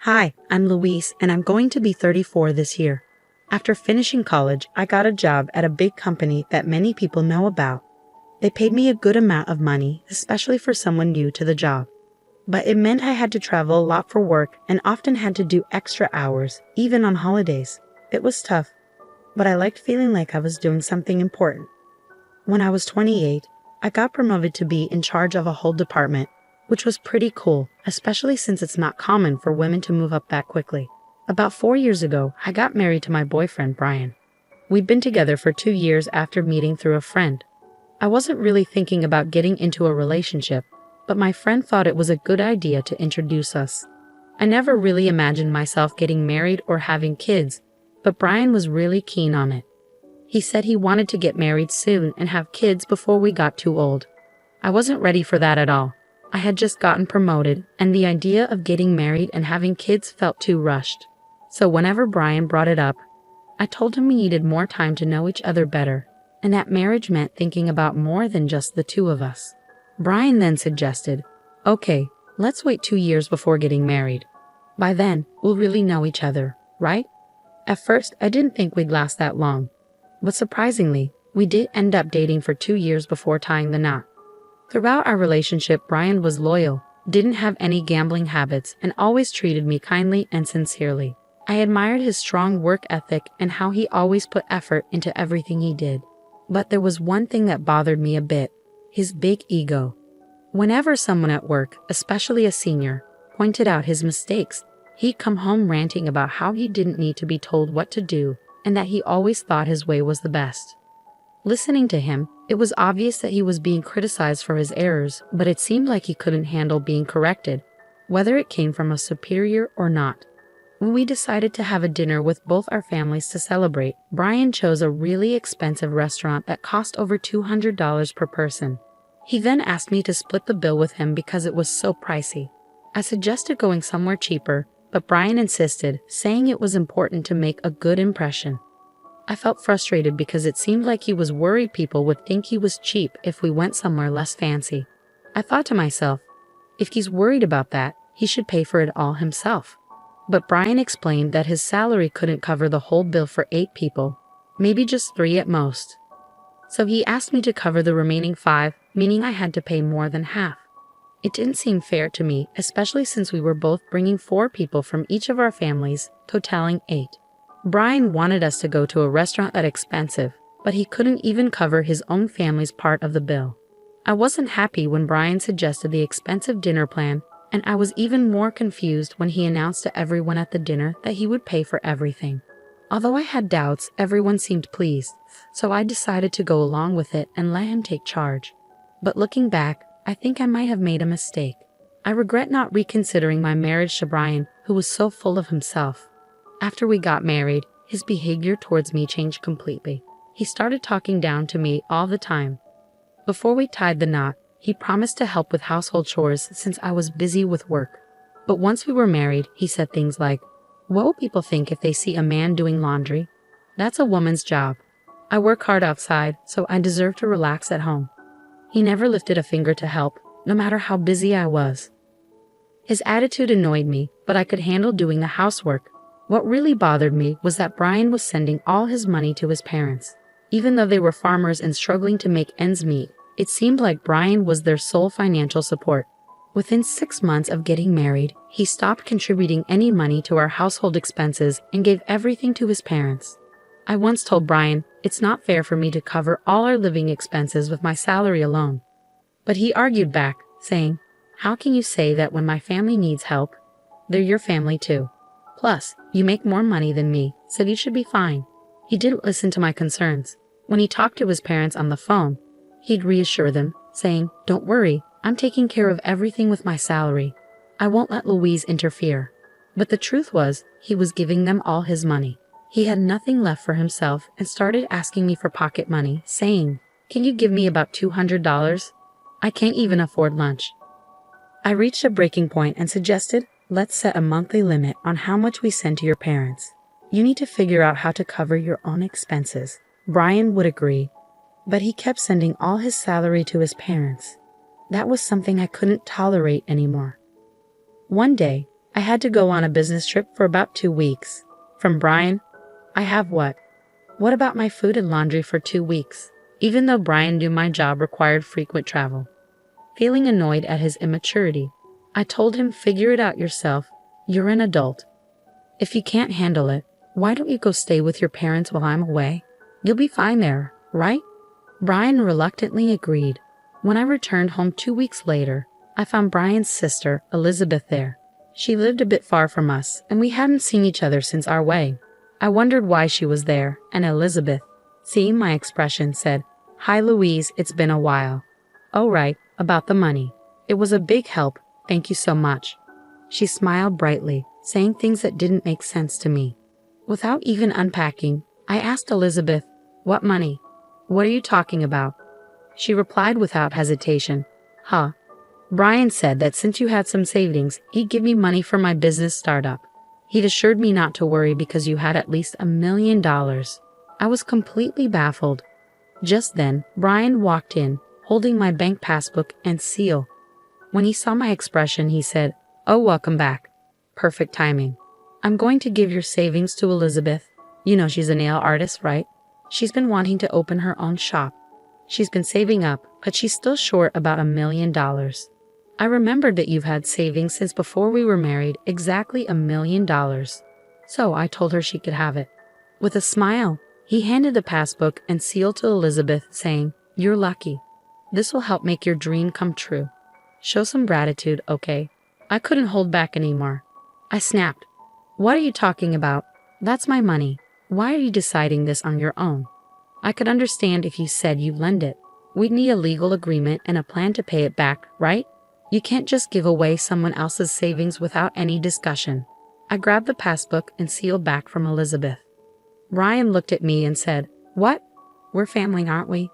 Hi, I'm Louise, and I'm going to be 34 this year. After finishing college, I got a job at a big company that many people know about. They paid me a good amount of money, especially for someone new to the job. But it meant I had to travel a lot for work and often had to do extra hours, even on holidays. It was tough, but I liked feeling like I was doing something important. When I was 28, I got promoted to be in charge of a whole department, which was pretty cool, especially since it's not common for women to move up that quickly. About 4 years ago, I got married to my boyfriend, Brian. We'd been together for 2 years after meeting through a friend. I wasn't really thinking about getting into a relationship, but my friend thought it was a good idea to introduce us. I never really imagined myself getting married or having kids, but Brian was really keen on it. He said he wanted to get married soon and have kids before we got too old. I wasn't ready for that at all. I had just gotten promoted, and the idea of getting married and having kids felt too rushed. So whenever Brian brought it up, I told him we needed more time to know each other better, and that marriage meant thinking about more than just the two of us. Brian then suggested, "Okay, let's wait 2 years before getting married. By then, we'll really know each other, right?" At first, I didn't think we'd last that long. But surprisingly, we did end up dating for 2 years before tying the knot. Throughout our relationship, Brian was loyal, didn't have any gambling habits, and always treated me kindly and sincerely. I admired his strong work ethic and how he always put effort into everything he did. But there was one thing that bothered me a bit: his big ego. Whenever someone at work, especially a senior, pointed out his mistakes, he'd come home ranting about how he didn't need to be told what to do and that he always thought his way was the best. Listening to him, it was obvious that he was being criticized for his errors, but it seemed like he couldn't handle being corrected, whether it came from a superior or not. When we decided to have a dinner with both our families to celebrate, Brian chose a really expensive restaurant that cost over $200 per person. He then asked me to split the bill with him because it was so pricey. I suggested going somewhere cheaper, but Brian insisted, saying it was important to make a good impression. I felt frustrated because it seemed like he was worried people would think he was cheap if we went somewhere less fancy. I thought to myself, if he's worried about that, he should pay for it all himself. But Brian explained that his salary couldn't cover the whole bill for 8 people, maybe just 3 at most. So he asked me to cover the remaining 5, meaning I had to pay more than half. It didn't seem fair to me, especially since we were both bringing 4 people from each of our families, totaling 8. Brian wanted us to go to a restaurant that's expensive, but he couldn't even cover his own family's part of the bill. I wasn't happy when Brian suggested the expensive dinner plan, and I was even more confused when he announced to everyone at the dinner that he would pay for everything. Although I had doubts, everyone seemed pleased, so I decided to go along with it and let him take charge. But looking back, I think I might have made a mistake. I regret not reconsidering my marriage to Brian, who was so full of himself. After we got married, his behavior towards me changed completely. He started talking down to me all the time. Before we tied the knot, he promised to help with household chores since I was busy with work. But once we were married, he said things like, "What will people think if they see a man doing laundry? That's a woman's job. I work hard outside, so I deserve to relax at home." He never lifted a finger to help, no matter how busy I was. His attitude annoyed me, but I could handle doing the housework. What really bothered me was that Brian was sending all his money to his parents. Even though they were farmers and struggling to make ends meet, it seemed like Brian was their sole financial support. Within 6 months of getting married, he stopped contributing any money to our household expenses and gave everything to his parents. I once told Brian, it's not fair for me to cover all our living expenses with my salary alone. But he argued back, saying, "How can you say that when my family needs help? They're your family too. Plus, you make more money than me, so you should be fine." He didn't listen to my concerns. When he talked to his parents on the phone, he'd reassure them, saying, "Don't worry, I'm taking care of everything with my salary. I won't let Louise interfere." But the truth was, he was giving them all his money. He had nothing left for himself and started asking me for pocket money, saying, "Can you give me about $200? I can't even afford lunch." I reached a breaking point and suggested, let's set a monthly limit on how much we send to your parents. You need to figure out how to cover your own expenses. Brian would agree, but he kept sending all his salary to his parents. That was something I couldn't tolerate anymore. One day, I had to go on a business trip for about 2 weeks. From Brian, I have what? What about my food and laundry for 2 weeks? Even though Brian knew my job required frequent travel. Feeling annoyed at his immaturity, I told him, figure it out yourself. You're an adult. If you can't handle it, why don't you go stay with your parents while I'm away? You'll be fine there, right? Brian reluctantly agreed. When I returned home 2 weeks later, I found Brian's sister, Elizabeth, there. She lived a bit far from us, and we hadn't seen each other since our wedding. I wondered why she was there, and Elizabeth, seeing my expression, said, "Hi Louise, it's been a while." "Oh right, about the money. It was a big help, thank you so much." She smiled brightly, saying things that didn't make sense to me. Without even unpacking, I asked Elizabeth, "What money? What are you talking about?" She replied without hesitation, "Huh. Brian said that since you had some savings, he'd give me money for my business startup. He'd assured me not to worry because you had at least $1 million. I was completely baffled. Just then, Brian walked in, holding my bank passbook and seal. When he saw my expression, he said, "Oh, welcome back. Perfect timing. I'm going to give your savings to Elizabeth. You know she's a nail artist, right? She's been wanting to open her own shop. She's been saving up, but she's still short about $1 million. I remembered that you've had savings since before we were married, exactly $1 million. So I told her she could have it." With a smile, he handed the passbook and seal to Elizabeth, saying, "You're lucky. This will help make your dream come true. Show some gratitude, okay?" I couldn't hold back anymore. I snapped, "What are you talking about? That's my money. Why are you deciding this on your own? I could understand if you said you lend it. We'd need a legal agreement and a plan to pay it back, right? You can't just give away someone else's savings without any discussion." I grabbed the passbook and seal back from Elizabeth. Brian looked at me and said, "What? We're family, aren't we?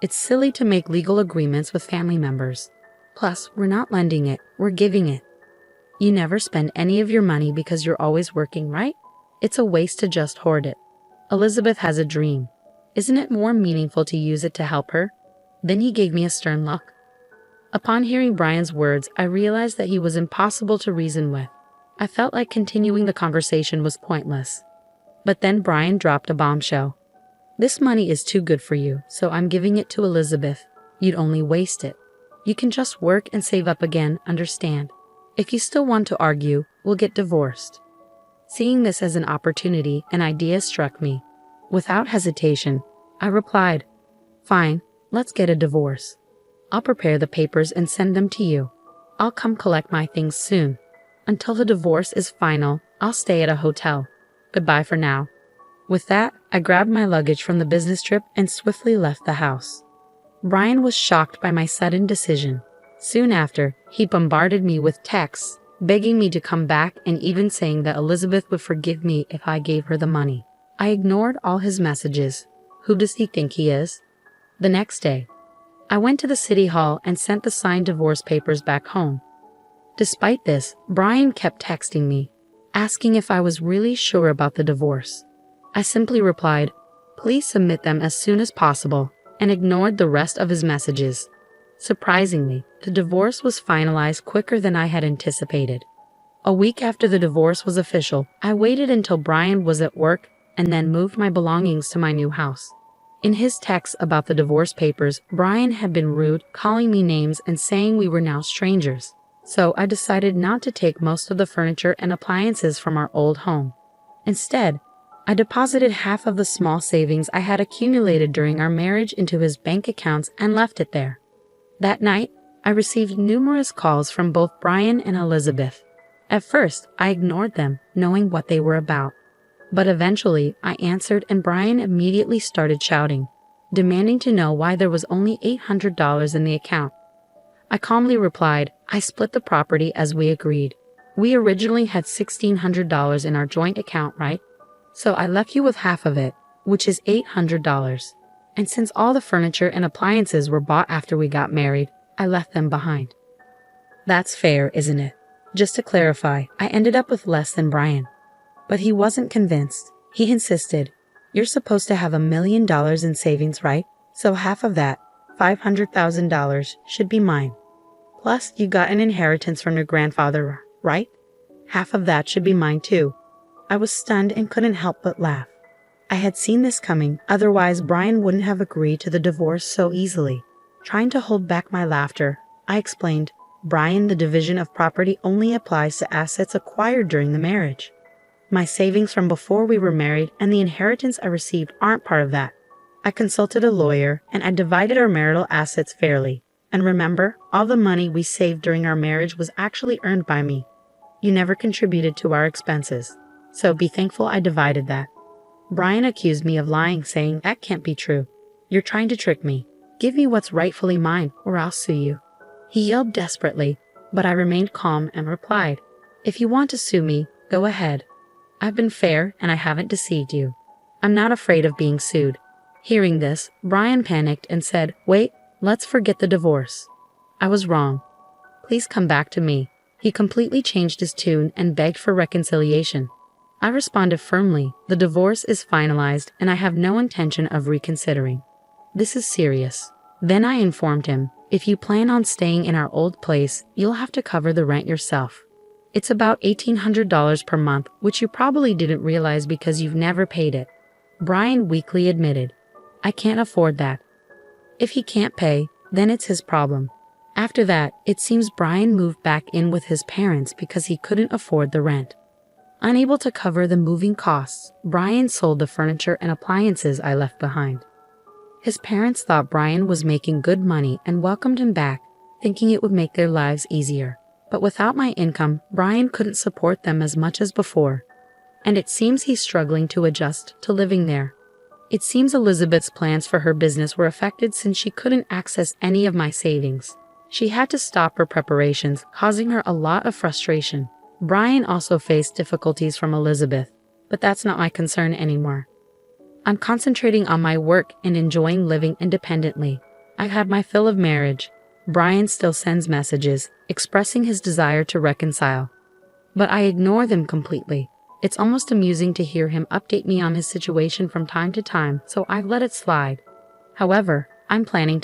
It's silly to make legal agreements with family members. Plus, we're not lending it, we're giving it. You never spend any of your money because you're always working, right? It's a waste to just hoard it. Elizabeth has a dream. Isn't it more meaningful to use it to help her?" Then he gave me a stern look. Upon hearing Brian's words, I realized that he was impossible to reason with. I felt like continuing the conversation was pointless. But then Brian dropped a bombshell. "This money is too good for you, so I'm giving it to Elizabeth. You'd only waste it. You can just work and save up again, understand? If you still want to argue, we'll get divorced." Seeing this as an opportunity, an idea struck me. Without hesitation, I replied, "Fine, let's get a divorce. I'll prepare the papers and send them to you. I'll come collect my things soon. Until the divorce is final, I'll stay at a hotel. Goodbye for now." With that, I grabbed my luggage from the business trip and swiftly left the house. Brian was shocked by my sudden decision. Soon after, he bombarded me with texts, begging me to come back and even saying that Elizabeth would forgive me if I gave her the money. I ignored all his messages. Who does he think he is? The next day, I went to the city hall and sent the signed divorce papers back home. Despite this, Brian kept texting me, asking if I was really sure about the divorce. I simply replied, "Please submit them as soon as possible," and ignored the rest of his messages. Surprisingly, the divorce was finalized quicker than I had anticipated. A week after the divorce was official, I waited until Brian was at work and then moved my belongings to my new house. In his texts about the divorce papers, Brian had been rude, calling me names and saying we were now strangers. So I decided not to take most of the furniture and appliances from our old home. Instead, I deposited half of the small savings I had accumulated during our marriage into his bank accounts and left it there. That night, I received numerous calls from both Brian and Elizabeth. At first, I ignored them, knowing what they were about. But eventually, I answered and Brian immediately started shouting, demanding to know why there was only $800 in the account. I calmly replied, "I split the property as we agreed. We originally had $1,600 in our joint account, right? So I left you with half of it, which is $800. And since all the furniture and appliances were bought after we got married, I left them behind." That's fair, isn't it? Just to clarify, I ended up with less than Brian. But he wasn't convinced. He insisted, "You're supposed to have $1 million in savings, right? So half of that, $500,000, should be mine. Plus, you got an inheritance from your grandfather, right? Half of that should be mine too. I was stunned and couldn't help but laugh. I had seen this coming, otherwise Brian wouldn't have agreed to the divorce so easily. Trying to hold back my laughter, I explained, "Brian, the division of property only applies to assets acquired during the marriage. My savings from before we were married and the inheritance I received aren't part of that. I consulted a lawyer and I divided our marital assets fairly. And remember, all the money we saved during our marriage was actually earned by me. You never contributed to our expenses. So be thankful I divided that." Brian accused me of lying, saying, "That can't be true. You're trying to trick me. Give me what's rightfully mine, or I'll sue you." He yelled desperately, but I remained calm and replied, "If you want to sue me, go ahead. I've been fair and I haven't deceived you. I'm not afraid of being sued." Hearing this, Brian panicked and said, "Wait, let's forget the divorce. I was wrong. Please come back to me." He completely changed his tune and begged for reconciliation. I responded firmly, "The divorce is finalized and I have no intention of reconsidering. This is serious." Then I informed him, "If you plan on staying in our old place, you'll have to cover the rent yourself. It's about $1,800 per month, which you probably didn't realize because you've never paid it." Brian weakly admitted, "I can't afford that." If he can't pay, then it's his problem. After that, it seems Brian moved back in with his parents because he couldn't afford the rent. Unable to cover the moving costs, Brian sold the furniture and appliances I left behind. His parents thought Brian was making good money and welcomed him back, thinking it would make their lives easier. But without my income, Brian couldn't support them as much as before. And it seems he's struggling to adjust to living there. It seems Elizabeth's plans for her business were affected since she couldn't access any of my savings. She had to stop her preparations, causing her a lot of frustration. Brian also faced difficulties from Elizabeth, but that's not my concern anymore. I'm concentrating on my work and enjoying living independently. I've had my fill of marriage. Brian still sends messages, expressing his desire to reconcile. But I ignore them completely. It's almost amusing to hear him update me on his situation from time to time, so I've let it slide. However, I'm planning